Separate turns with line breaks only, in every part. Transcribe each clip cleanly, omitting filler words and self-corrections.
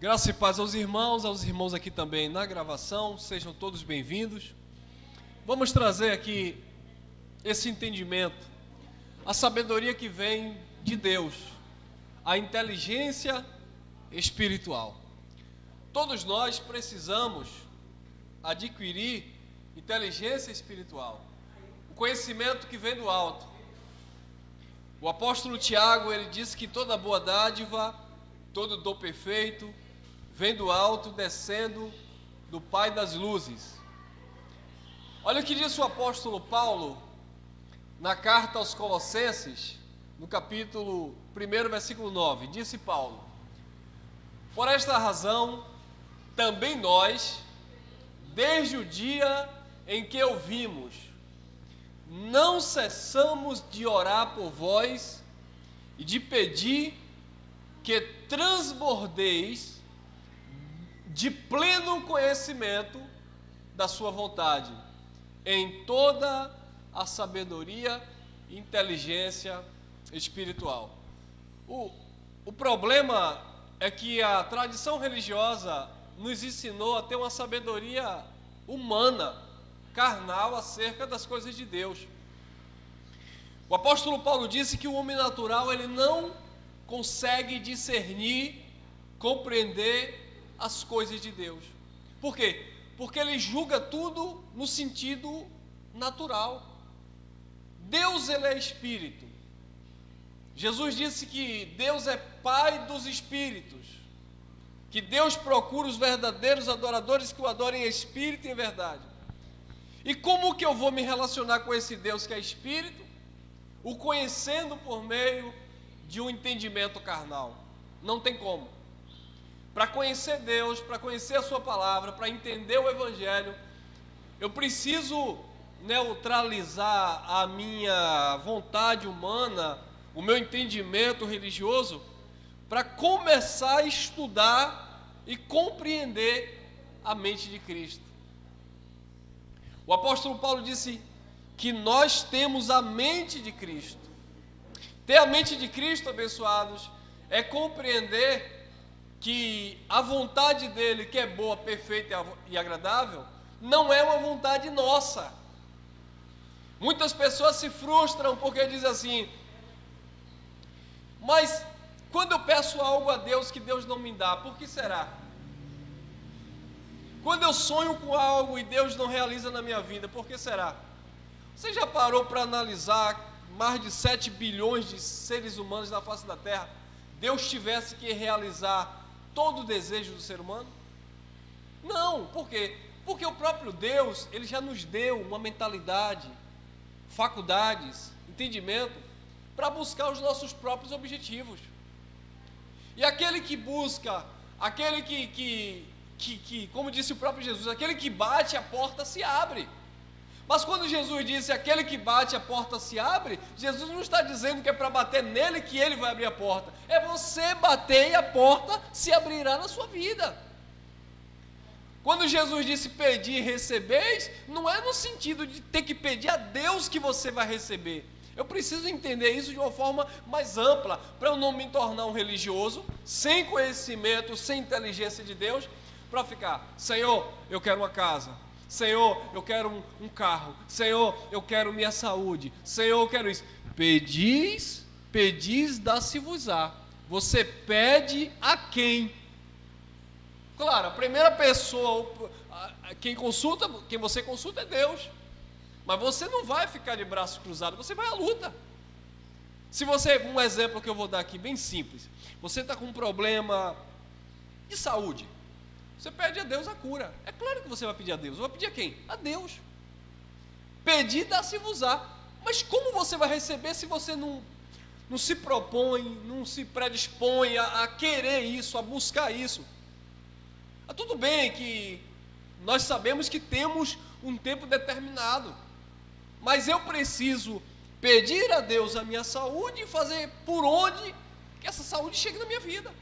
Graça e paz aos irmãos aqui também na gravação, sejam todos bem-vindos. Vamos trazer aqui esse entendimento, a sabedoria que vem de Deus, a inteligência espiritual. Todos nós precisamos adquirir inteligência espiritual, o conhecimento que vem do alto. O apóstolo Tiago, ele disse que toda boa dádiva, todo dom perfeito, vem do alto, descendo do Pai das luzes. Olha o que disse o apóstolo Paulo na carta aos Colossenses, no capítulo 1, versículo 9. Disse Paulo: por esta razão, também nós, desde o dia em que ouvimos, não cessamos de orar por vós e de pedir que transbordeis de pleno conhecimento da sua vontade, em toda a sabedoria e inteligência espiritual. O problema é que a tradição religiosa nos ensinou a ter uma sabedoria humana, carnal, acerca das coisas de Deus. O apóstolo Paulo disse que o homem natural ele não consegue discernir, compreender as coisas de Deus. Por quê? Porque ele julga tudo no sentido natural. Deus, ele é espírito. Jesus disse que Deus é Pai dos espíritos, que Deus procura os verdadeiros adoradores que o adorem em espírito e em verdade. E como que eu vou me relacionar com esse Deus que é espírito? O conhecendo por meio de um entendimento carnal. Não tem como. Para conhecer Deus, para conhecer a sua palavra, para entender o evangelho, eu preciso neutralizar a minha vontade humana, o meu entendimento religioso, para começar a estudar e compreender a mente de Cristo. O apóstolo Paulo disse que nós temos a mente de Cristo. Ter a mente de Cristo, abençoados, é compreender que a vontade dele, que é boa, perfeita e agradável, não é uma vontade nossa. Muitas pessoas se frustram porque dizem assim: mas quando eu peço algo a Deus que Deus não me dá, por que será? Quando eu sonho com algo e Deus não realiza na minha vida, por que será? Você já parou para analisar mais de 7 bilhões de seres humanos na face da Terra? Deus tivesse que realizar todo o desejo do ser humano? Não, por quê? Porque o próprio Deus, ele já nos deu uma mentalidade, faculdades, entendimento, para buscar os nossos próprios objetivos. E aquele que busca, aquele que como disse o próprio Jesus, aquele que bate, a porta se abre. Mas quando Jesus disse aquele que bate, a porta se abre, Jesus não está dizendo que é para bater nele que ele vai abrir a porta. É você bater e a porta se abrirá na sua vida. Quando Jesus disse pedir e recebeis, não é no sentido de ter que pedir a Deus que você vai receber. Eu preciso entender isso de uma forma mais ampla, para eu não me tornar um religioso, sem conhecimento, sem inteligência de Deus, para ficar: Senhor, eu quero uma casa. Senhor, eu quero um carro. Senhor, eu quero minha saúde. Senhor, eu quero isso. Pedis, dá-se-vos-á. Você pede a quem? Claro, a primeira pessoa, quem você consulta é Deus. Mas você não vai ficar de braços cruzados, você vai à luta. Um exemplo que eu vou dar aqui, bem simples. Você está com um problema de saúde. Você pede a Deus a cura. É claro que você vai pedir a Deus. Vai pedir a quem? A Deus. Pedir, dá-se-vos-á. Mas como você vai receber se você não se propõe, não se predispõe a querer isso, a buscar isso? Tudo bem que nós sabemos que temos um tempo determinado, mas eu preciso pedir a Deus a minha saúde e fazer por onde que essa saúde chegue na minha vida.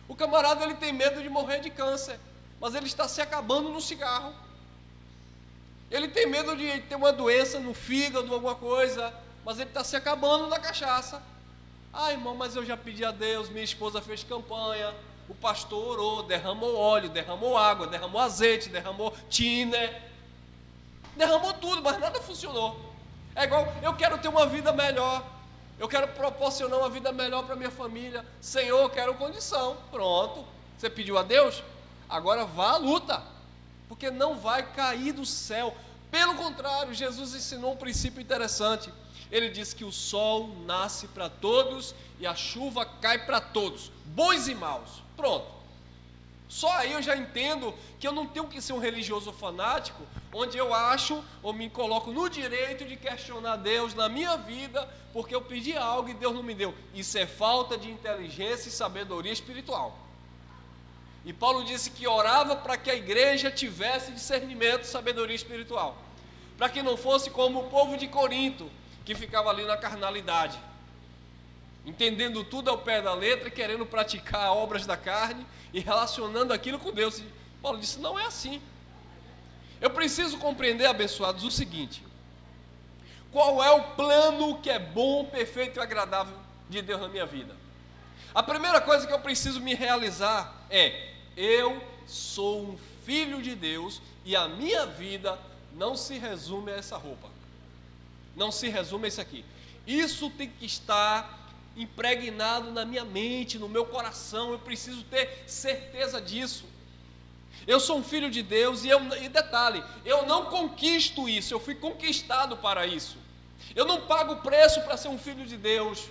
O camarada, ele tem medo de morrer de câncer, mas ele está se acabando no cigarro. Ele tem medo de ter uma doença no fígado, alguma coisa, mas ele está se acabando na cachaça. Irmão, mas eu já pedi a Deus, minha esposa fez campanha, O pastor orou, derramou óleo, derramou água, derramou azeite, derramou tiner, derramou tudo, mas nada funcionou. É igual, eu quero ter uma vida melhor, eu quero proporcionar uma vida melhor para minha família. Senhor, eu quero condição. Pronto, você pediu a Deus? Agora vá à luta, porque não vai cair do céu. Pelo contrário, Jesus ensinou um princípio interessante. Ele disse que o sol nasce para todos e a chuva cai para todos, bons e maus. Pronto. Só aí eu já entendo que eu não tenho que ser um religioso fanático, onde eu acho ou me coloco no direito de questionar Deus na minha vida, porque eu pedi algo e Deus não me deu. Isso é falta de inteligência e sabedoria espiritual. E Paulo disse que orava para que a igreja tivesse discernimento e sabedoria espiritual, para que não fosse como o povo de Corinto, que ficava ali na carnalidade, entendendo tudo ao pé da letra, querendo praticar obras da carne e relacionando aquilo com Deus. E Paulo disse, não é assim. Eu preciso compreender, abençoados, o seguinte: qual é o plano que é bom, perfeito e agradável de Deus na minha vida? A primeira coisa que eu preciso me realizar é: eu sou um filho de Deus e a minha vida não se resume a essa roupa, não se resume a isso aqui. Isso tem que estar impregnado na minha mente, no meu coração. Eu preciso ter certeza disso. Eu sou um filho de Deus e detalhe, eu não conquisto isso, eu fui conquistado para isso. Eu não pago preço para ser um filho de Deus.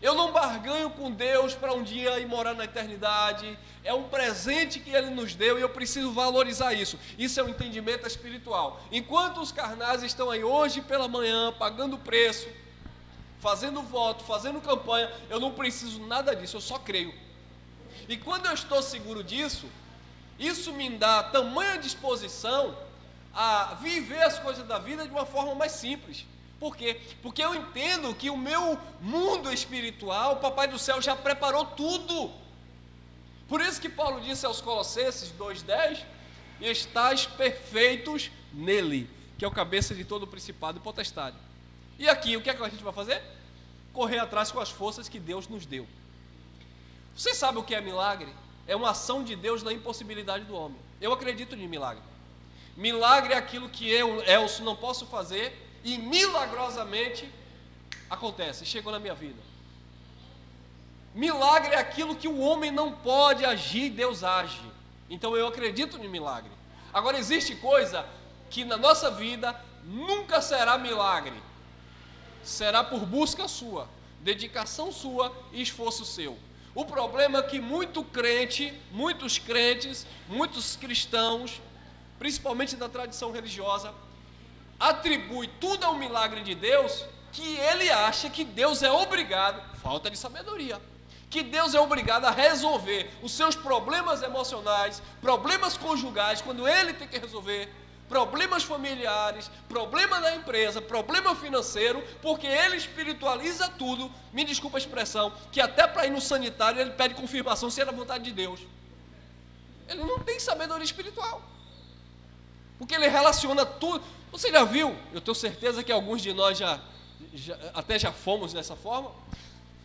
Eu não barganho com Deus para um dia ir morar na eternidade. É um presente que Ele nos deu e eu preciso valorizar isso. Isso é um entendimento espiritual. Enquanto os carnais estão aí hoje pela manhã, pagando preço, fazendo voto, fazendo campanha, eu não preciso nada disso, eu só creio. E quando eu estou seguro disso, isso me dá tamanha disposição a viver as coisas da vida de uma forma mais simples. Por quê? Porque eu entendo que o meu mundo espiritual, o Papai do Céu já preparou tudo. Por isso que Paulo disse aos Colossenses 2,10: estais perfeitos nele, que é o cabeça de todo o principado e potestade. E aqui, o que é que a gente vai fazer? Correr atrás com as forças que Deus nos deu. Vocês sabem o que é milagre? É uma ação de Deus na impossibilidade do homem. Eu acredito em milagre. Milagre é aquilo que eu, Elcio, não posso fazer e milagrosamente acontece, chegou na minha vida. Milagre é aquilo que o homem não pode agir, Deus age. Então eu acredito em milagre. Agora existe coisa que na nossa vida nunca será milagre. Será por busca sua, dedicação sua e esforço seu. O problema é que muitos crentes, muitos cristãos, principalmente da tradição religiosa, atribui tudo ao milagre de Deus, que ele acha que Deus é obrigado, falta de sabedoria, que Deus é obrigado a resolver os seus problemas emocionais, problemas conjugais, quando ele tem que resolver, problemas familiares, problema na empresa, problema financeiro, porque ele espiritualiza tudo. Me desculpa a expressão, que até para ir no sanitário ele pede confirmação se é da vontade de Deus. Ele não tem sabedoria espiritual, porque ele relaciona tudo. Você já viu? Eu tenho certeza que alguns de nós até já fomos dessa forma.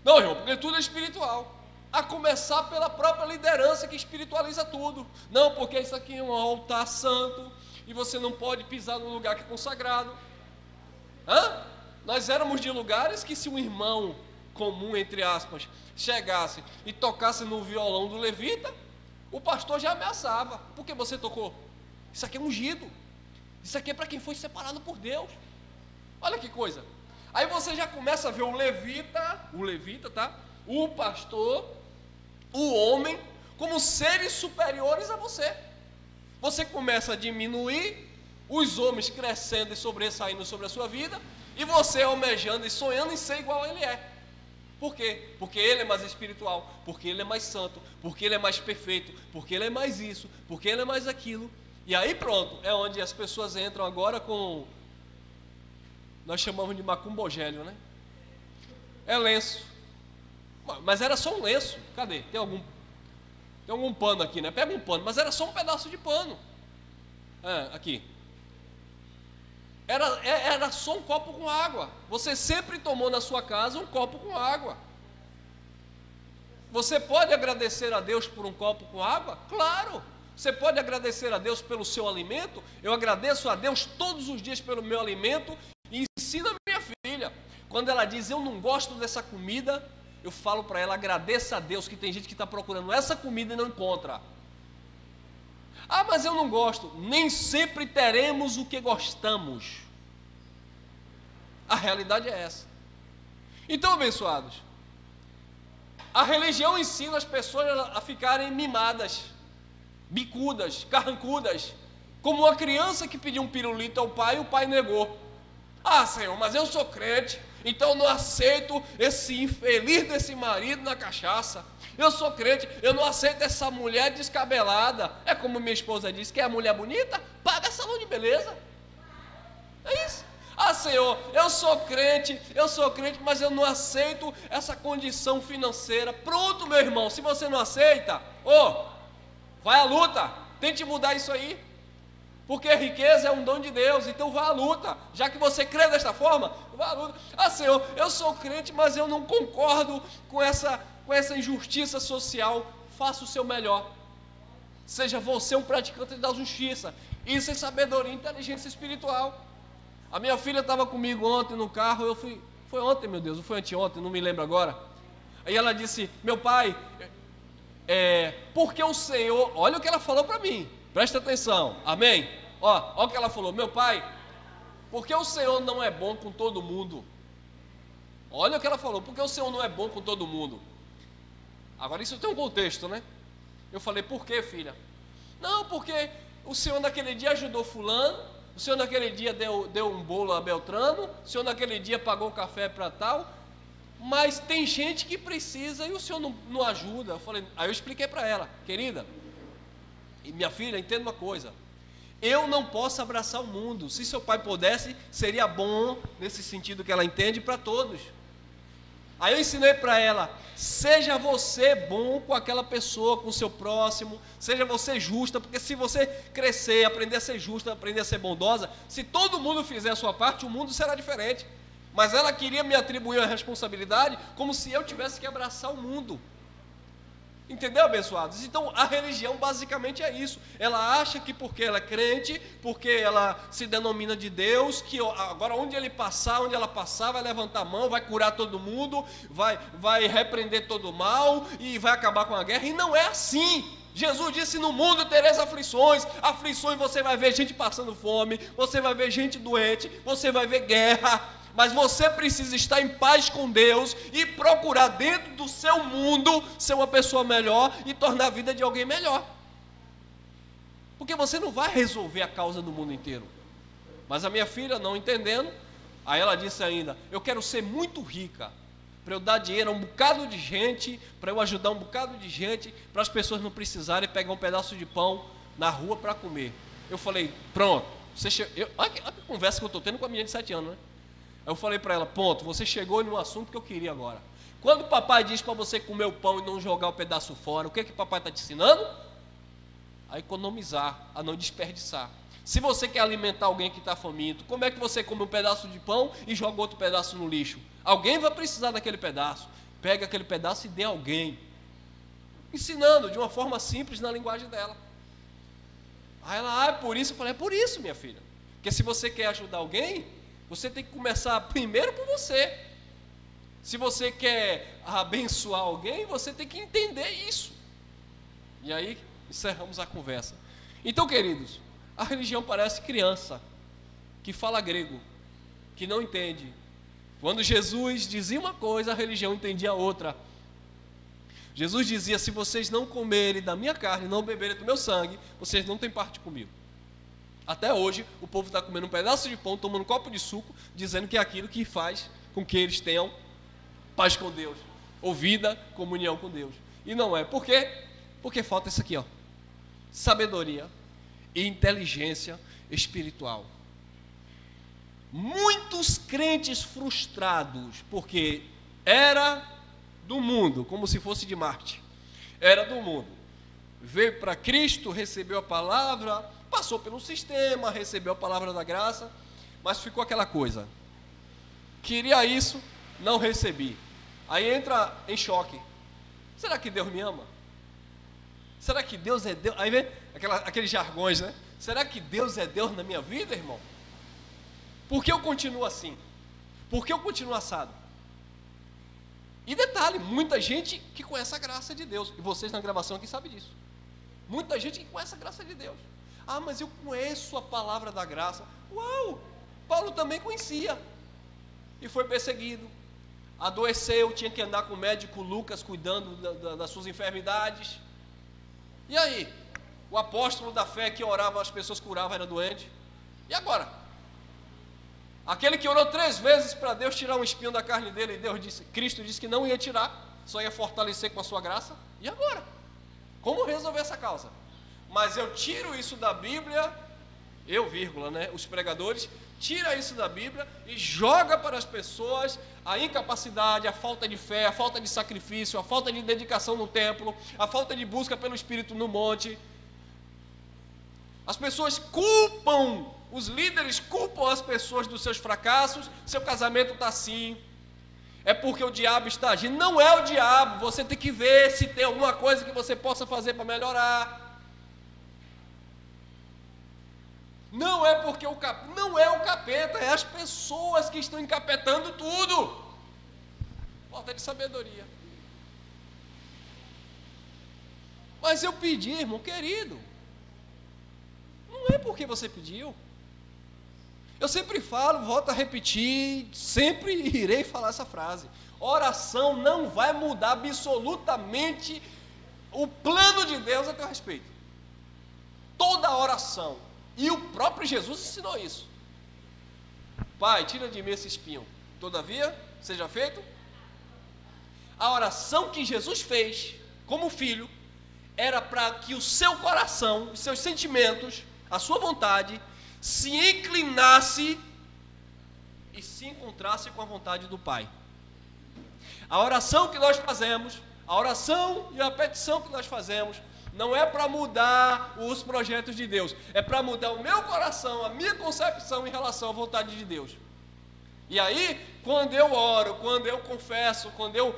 Não, irmão, porque tudo é espiritual. A começar pela própria liderança que espiritualiza tudo. Não, porque isso aqui é um altar santo e você não pode pisar num lugar que é consagrado. Nós éramos de lugares que, se um irmão comum, entre aspas, chegasse e tocasse no violão do levita, o pastor já ameaçava. Por que você tocou? Isso aqui é ungido. Isso aqui é para quem foi separado por Deus. Olha que coisa. Aí você já começa a ver o levita, tá? O pastor, o homem, como seres superiores a você. Você começa a diminuir, os homens crescendo e sobressaindo sobre a sua vida, e você almejando e sonhando em ser igual a ele é. Por quê? Porque ele é mais espiritual, porque ele é mais santo, porque ele é mais perfeito, porque ele é mais isso, porque ele é mais aquilo. E aí pronto, é onde as pessoas entram agora com, nós chamamos de macumbogélio, né? É lenço. Mas era só um lenço. Cadê? Tem algum pano aqui, né? Pega um pano, mas era só um pedaço de pano. Aqui. Era só um copo com água. Você sempre tomou na sua casa um copo com água. Você pode agradecer a Deus por um copo com água? Claro. Você pode agradecer a Deus pelo seu alimento? Eu agradeço a Deus todos os dias pelo meu alimento e ensino a minha filha. Quando ela diz, eu não gosto dessa comida, eu falo para ela, agradeça a Deus, que tem gente que está procurando essa comida e não encontra. Ah, mas eu não gosto. Nem sempre teremos o que gostamos. A realidade é essa. Então, abençoados, a religião ensina as pessoas a ficarem mimadas, bicudas, carrancudas, como uma criança que pediu um pirulito ao pai e o pai negou. Ah, Senhor, mas eu sou crente, então eu não aceito esse infeliz desse marido na cachaça. Eu sou crente, eu não aceito essa mulher descabelada. É como minha esposa disse, quer a mulher bonita? Paga salão de beleza. É isso. Ah, Senhor, eu sou crente, mas eu não aceito essa condição financeira. Pronto, meu irmão, se você não aceita, vai à luta, tente mudar isso aí. Porque riqueza é um dom de Deus, então vá à luta. Já que você crê desta forma, vá à luta. Ah, Senhor, eu sou crente, mas eu não concordo com essa injustiça social. Faça o seu melhor. Seja você um praticante da justiça. Isso é sabedoria e inteligência espiritual. A minha filha estava comigo ontem no carro, foi ontem, meu Deus, ou foi anteontem, não me lembro agora. Aí ela disse, meu pai, porque o Senhor, olha o que ela falou para mim, presta atenção, amém? Olha o que ela falou, meu pai, porque o Senhor não é bom com todo mundo? Olha o que ela falou, porque o Senhor não é bom com todo mundo? Agora isso tem um contexto, né? Eu falei, por quê, filha? Não, porque o Senhor naquele dia ajudou fulano, o Senhor naquele dia deu um bolo a Beltrano, o Senhor naquele dia pagou café para tal, mas tem gente que precisa e o Senhor não ajuda. Aí eu expliquei para ela, querida, e minha filha, entenda uma coisa, eu não posso abraçar o mundo. Se seu pai pudesse, seria bom, nesse sentido que ela entende, para todos. Aí eu ensinei para ela, seja você bom com aquela pessoa, com o seu próximo, seja você justa, porque se você crescer, aprender a ser justa, aprender a ser bondosa, se todo mundo fizer a sua parte, o mundo será diferente. Mas ela queria me atribuir a responsabilidade como se eu tivesse que abraçar o mundo. Entendeu, abençoados? Então a religião basicamente é isso. Ela acha que porque ela é crente, porque ela se denomina de Deus, que agora onde ela passar, vai levantar a mão, vai curar todo mundo, vai repreender todo o mal e vai acabar com a guerra. E não é assim. Jesus disse, no mundo tereis aflições você vai ver gente passando fome, você vai ver gente doente, você vai ver guerra. Mas você precisa estar em paz com Deus e procurar dentro do seu mundo ser uma pessoa melhor e tornar a vida de alguém melhor. Porque você não vai resolver a causa do mundo inteiro. Mas a minha filha, não entendendo, aí ela disse ainda, eu quero ser muito rica, para eu dar dinheiro a um bocado de gente, para eu ajudar um bocado de gente, para as pessoas não precisarem pegar um pedaço de pão na rua para comer. Eu falei, pronto, olha que conversa que eu estou tendo com a menina de 7 anos, né? Eu falei para ela, ponto, você chegou no assunto que eu queria agora. Quando o papai diz para você comer o pão e não jogar o pedaço fora, o que o papai está te ensinando? A economizar, a não desperdiçar. Se você quer alimentar alguém que está faminto, como é que você come um pedaço de pão e joga outro pedaço no lixo? Alguém vai precisar daquele pedaço. Pega aquele pedaço e dê a alguém. Ensinando de uma forma simples na linguagem dela. Aí ela, é por isso? Eu falei, é por isso, minha filha. Porque se você quer ajudar alguém, você tem que começar primeiro por você. Se você quer abençoar alguém, você tem que entender isso. E aí, encerramos a conversa. Então, queridos, a religião parece criança, que fala grego, que não entende. Quando Jesus dizia uma coisa, a religião entendia outra. Jesus dizia, se vocês não comerem da minha carne, não beberem do meu sangue, vocês não têm parte comigo. Até hoje, o povo está comendo um pedaço de pão, tomando um copo de suco, dizendo que é aquilo que faz com que eles tenham paz com Deus, ou vida, comunhão com Deus. E não é. Por quê? Porque falta isso aqui, sabedoria e inteligência espiritual. Muitos crentes frustrados, porque era do mundo, como se fosse de Marte, era do mundo, veio para Cristo, recebeu a palavra, passou pelo sistema, recebeu a palavra da graça, mas ficou aquela coisa, queria isso, não recebi, aí entra em choque, Será que Deus me ama? Será que Deus é Deus? Aí vem aqueles jargões, né? Será que Deus é Deus na minha vida, irmão? Por que eu continuo assim? Por que eu continuo assado? E detalhe, muita gente que conhece a graça de Deus, e vocês na gravação aqui sabem disso. Muita gente que conhece a graça de Deus. Ah, mas eu conheço a palavra da graça. Uau! Paulo também conhecia. E foi perseguido. Adoeceu, tinha que andar com o médico Lucas cuidando das suas enfermidades. E aí? O apóstolo da fé que orava, as pessoas curavam, era doente. E agora? Aquele que orou 3 vezes para Deus tirar um espinho da carne dele, e Cristo disse que não ia tirar, só ia fortalecer com a sua graça. E agora? Como resolver essa causa? Mas eu tiro isso da Bíblia, os pregadores, tira isso da Bíblia e joga para as pessoas a incapacidade, a falta de fé, a falta de sacrifício, a falta de dedicação no templo, a falta de busca pelo Espírito no monte. As pessoas culpam, os líderes culpam as pessoas dos seus fracassos. Seu casamento está assim, é porque o diabo está agindo. Não é o diabo, você tem que ver se tem alguma coisa que você possa fazer para melhorar. Não é porque não é o capeta, é as pessoas que estão encapetando tudo. Falta de sabedoria. Mas eu pedi, irmão querido, não é porque você pediu. Eu sempre falo, volto a repetir, sempre irei falar essa frase: oração não vai mudar absolutamente o plano de Deus a teu respeito. Toda oração, e o próprio Jesus ensinou isso. Pai, tira de mim esse espinho, todavia seja feito. A oração que Jesus fez como filho era para que o seu coração, os seus sentimentos, a sua vontade se inclinasse e se encontrasse com a vontade do Pai. A oração que nós fazemos, a oração e a petição que nós fazemos, não é para mudar os projetos de Deus, é para mudar o meu coração, a minha concepção em relação à vontade de Deus. E aí, quando eu oro, quando eu confesso, quando eu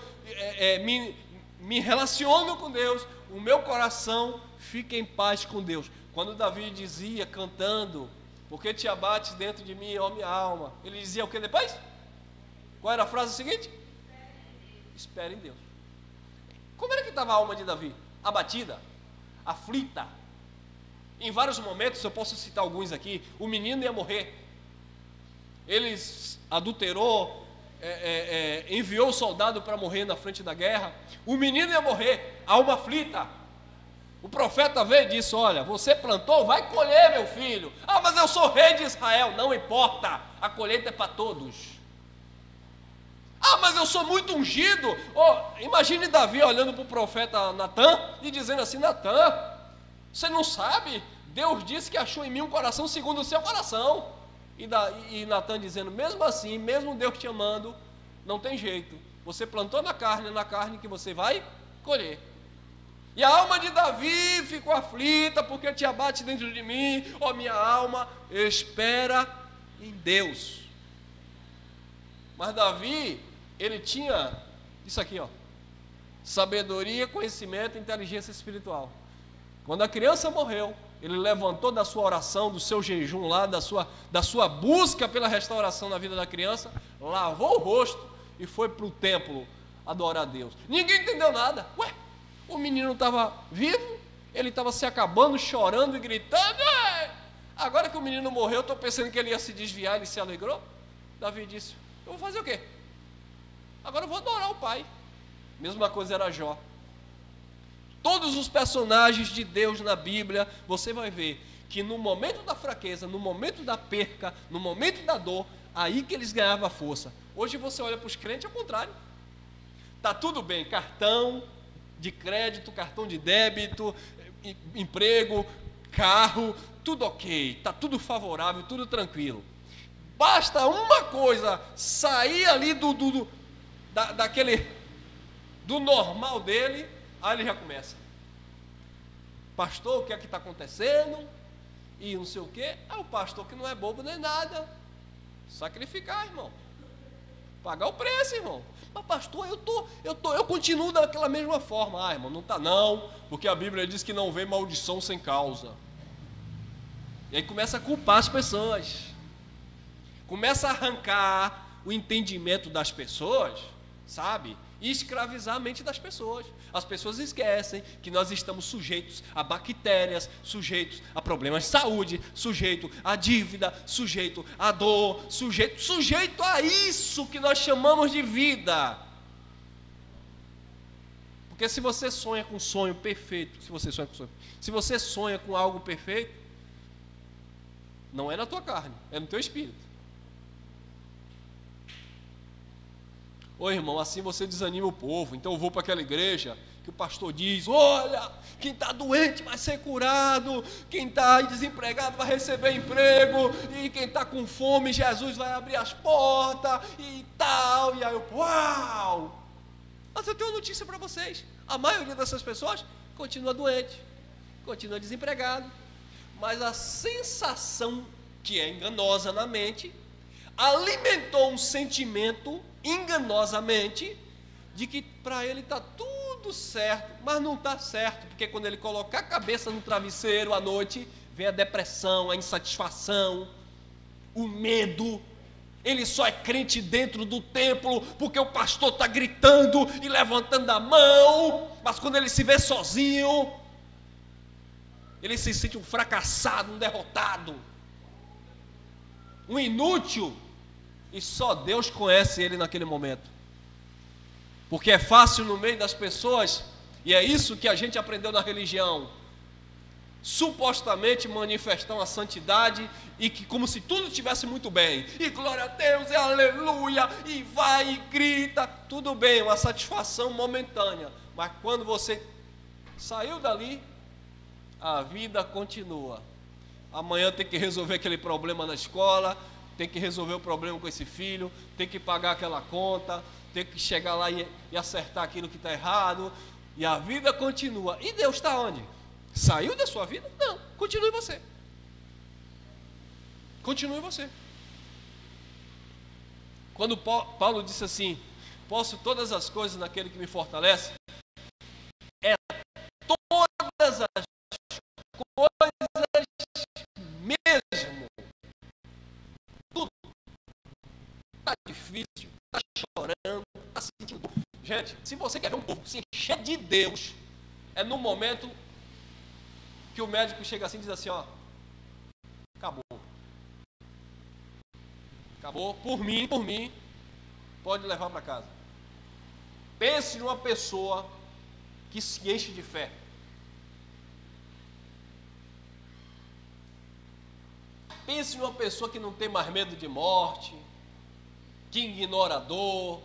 me relaciono com Deus, o meu coração fica em paz com Deus. Quando Davi dizia, cantando, porque te abates dentro de mim, ó minha alma, ele dizia o que depois? Qual era a frase seguinte? Espere em Deus. Como era que estava a alma de Davi? Abatida, aflita. Em vários momentos, eu posso citar alguns aqui, o menino ia morrer. Ele adulterou, enviou o soldado para morrer na frente da guerra. O menino ia morrer, alma aflita. O profeta veio e disse: olha, você plantou, vai colher, meu filho. Ah, mas eu sou rei de Israel. Não importa, a colheita é para todos. Ah, mas eu sou muito ungido. Imagine Davi olhando para o profeta Natã e dizendo assim: Natã, você não sabe? Deus disse que achou em mim um coração segundo o seu coração. E Natã dizendo: mesmo assim, mesmo Deus te amando, não tem jeito. Você plantou na carne que você vai colher. E a alma de Davi ficou aflita, porque te abate dentro de mim, ó minha alma, espera em Deus. Mas Davi, ele tinha isso aqui, ó: sabedoria, conhecimento e inteligência espiritual. Quando a criança morreu, ele levantou da sua oração, do seu jejum lá, da sua busca pela restauração na vida da criança, lavou o rosto e foi para o templo adorar a Deus. Ninguém entendeu nada. Ué, o menino estava vivo, ele estava se acabando, chorando e gritando. Agora que o menino morreu, eu estou pensando que ele ia se desviar, ele se alegrou. Davi disse: eu vou fazer o quê? Agora eu vou adorar o Pai. Mesma coisa era Jó. Todos os personagens de Deus na Bíblia, você vai ver que no momento da fraqueza, no momento da perca, no momento da dor, aí que eles ganhavam força. Hoje você olha para os crentes, ao contrário. Está tudo bem, cartão de crédito, cartão de débito, emprego, carro, tudo ok, está tudo favorável, tudo tranquilo. Basta uma coisa, sair ali do normal dele, aí ele já começa: pastor, o que é que está acontecendo? E não sei o quê. O pastor que não é bobo nem nada. Sacrificar, irmão. Pagar o preço, irmão. Mas pastor, eu continuo daquela mesma forma. Ah, irmão, não está não, porque a Bíblia diz que não vem maldição sem causa. E aí começa a culpar as pessoas. Começa a arrancar o entendimento das pessoas, sabe? E escravizar a mente das pessoas. As pessoas esquecem que nós estamos sujeitos a bactérias, sujeitos a problemas de saúde, sujeito a dívida, sujeito a dor, sujeito a isso que nós chamamos de vida. Porque se você sonha com um sonho perfeito, se você sonha com algo perfeito, não é na tua carne, é no teu espírito. Ô irmão, assim você desanima o povo. Então eu vou para aquela igreja que o pastor diz: olha, quem está doente vai ser curado, quem está desempregado vai receber emprego, e quem está com fome, Jesus vai abrir as portas e tal. E aí eu, uau! Mas eu tenho uma notícia para vocês: a maioria dessas pessoas continua doente, continua desempregado, mas a sensação que é enganosa na mente alimentou um sentimento enganosamente de que para ele está tudo certo, mas não está certo, porque quando ele colocar a cabeça no travesseiro à noite, vem a depressão, a insatisfação, o medo. Ele só é crente dentro do templo porque o pastor está gritando e levantando a mão, mas quando ele se vê sozinho, ele se sente um fracassado, um derrotado, um inútil. E só Deus conhece ele naquele momento. Porque é fácil no meio das pessoas, e é isso que a gente aprendeu na religião, supostamente manifestar uma santidade, e que como se tudo estivesse muito bem, e glória a Deus, e aleluia, e vai e grita, tudo bem, uma satisfação momentânea. Mas quando você saiu dali, a vida continua. Amanhã tem que resolver aquele problema na escola, tem que resolver o problema com esse filho, tem que pagar aquela conta, tem que chegar lá e acertar aquilo que está errado, e a vida continua. E Deus está onde? Saiu da sua vida? Não, continue você. Continue você. Quando Paulo disse assim: posso todas as coisas naquele que me fortalece, é todas as coisas mesmo. Está difícil, está chorando, está sentindo dor. Gente, se você quer ver um povo se encher de Deus, é no momento que o médico chega assim e diz assim: ó, acabou. Acabou, por mim, pode levar para casa. Pense numa pessoa que se enche de fé. Pense numa pessoa que não tem mais medo de morte, que ignora a dor,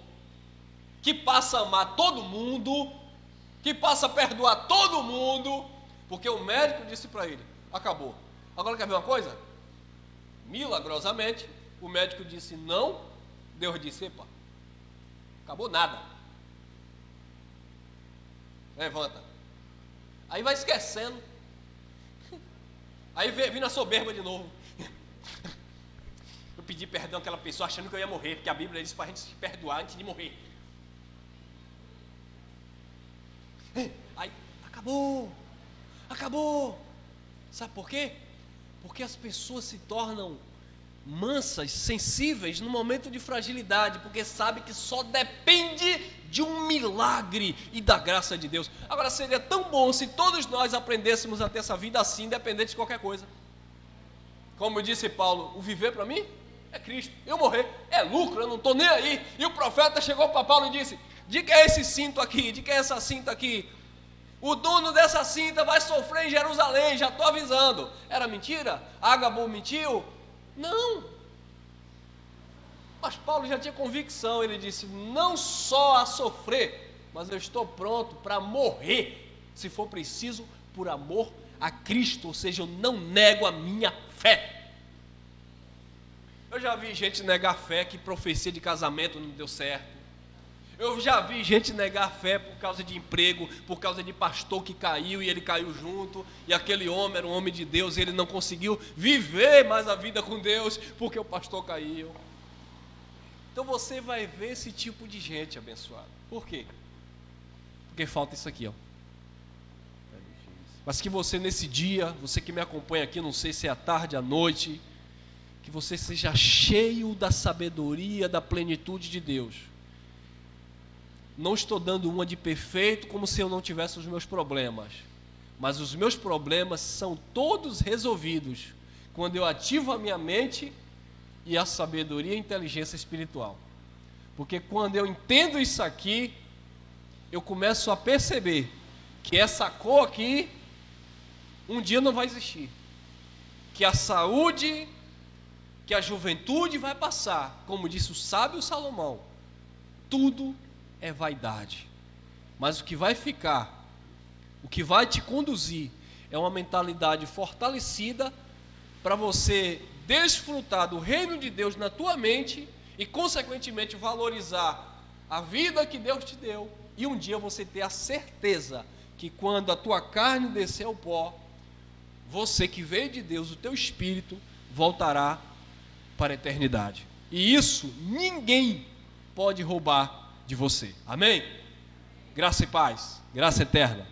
que passa a amar todo mundo, que passa a perdoar todo mundo, porque o médico disse para ele: acabou. Agora quer ver uma coisa? Milagrosamente, o médico disse não, Deus disse: epa, acabou nada. Levanta. Aí vai esquecendo. Aí vem na soberba de novo. Eu pedi perdão àquela pessoa achando que eu ia morrer, porque a Bíblia diz para a gente se perdoar antes de morrer. Aí, acabou. Sabe por quê? Porque as pessoas se tornam mansas, sensíveis no momento de fragilidade, porque sabe que só depende de um milagre e da graça de Deus. Agora, seria tão bom se todos nós aprendêssemos a ter essa vida assim, independente de qualquer coisa. Como disse Paulo, o viver para mim é Cristo, eu morrer é lucro, eu não estou nem aí. E o profeta chegou para Paulo e disse: de que é esse cinto aqui? De que é essa cinta aqui? O dono dessa cinta vai sofrer em Jerusalém, já estou avisando. Era mentira? Ágabo mentiu? Não. Mas Paulo já tinha convicção, ele disse: não só a sofrer, mas eu estou pronto para morrer, se for preciso, por amor a Cristo, ou seja, eu não nego a minha fé. Eu já vi gente negar fé que profecia de casamento não deu certo. Eu já vi gente negar fé por causa de emprego, por causa de pastor que caiu e ele caiu junto, e aquele homem era um homem de Deus e ele não conseguiu viver mais a vida com Deus porque o pastor caiu. Então você vai ver esse tipo de gente abençoada. Por quê? Porque falta isso aqui, ó. Mas que você nesse dia, você que me acompanha aqui, não sei se é à tarde, à noite, que você seja cheio da sabedoria, da plenitude de Deus. Não estou dando uma de perfeito como se eu não tivesse os meus problemas. Mas os meus problemas são todos resolvidos quando eu ativo a minha mente e a sabedoria e a inteligência espiritual. Porque quando eu entendo isso aqui, eu começo a perceber que essa cor aqui um dia não vai existir. Que a saúde, que a juventude vai passar. Como disse o sábio Salomão, tudo é vaidade. Mas o que vai ficar, o que vai te conduzir, é uma mentalidade fortalecida para você desfrutar do reino de Deus na tua mente e, consequentemente, valorizar a vida que Deus te deu. E um dia você ter a certeza que quando a tua carne descer ao pó, você que veio de Deus, o teu espírito, voltará para a eternidade. E isso ninguém pode roubar de você. Amém? Graça e paz. Graça eterna.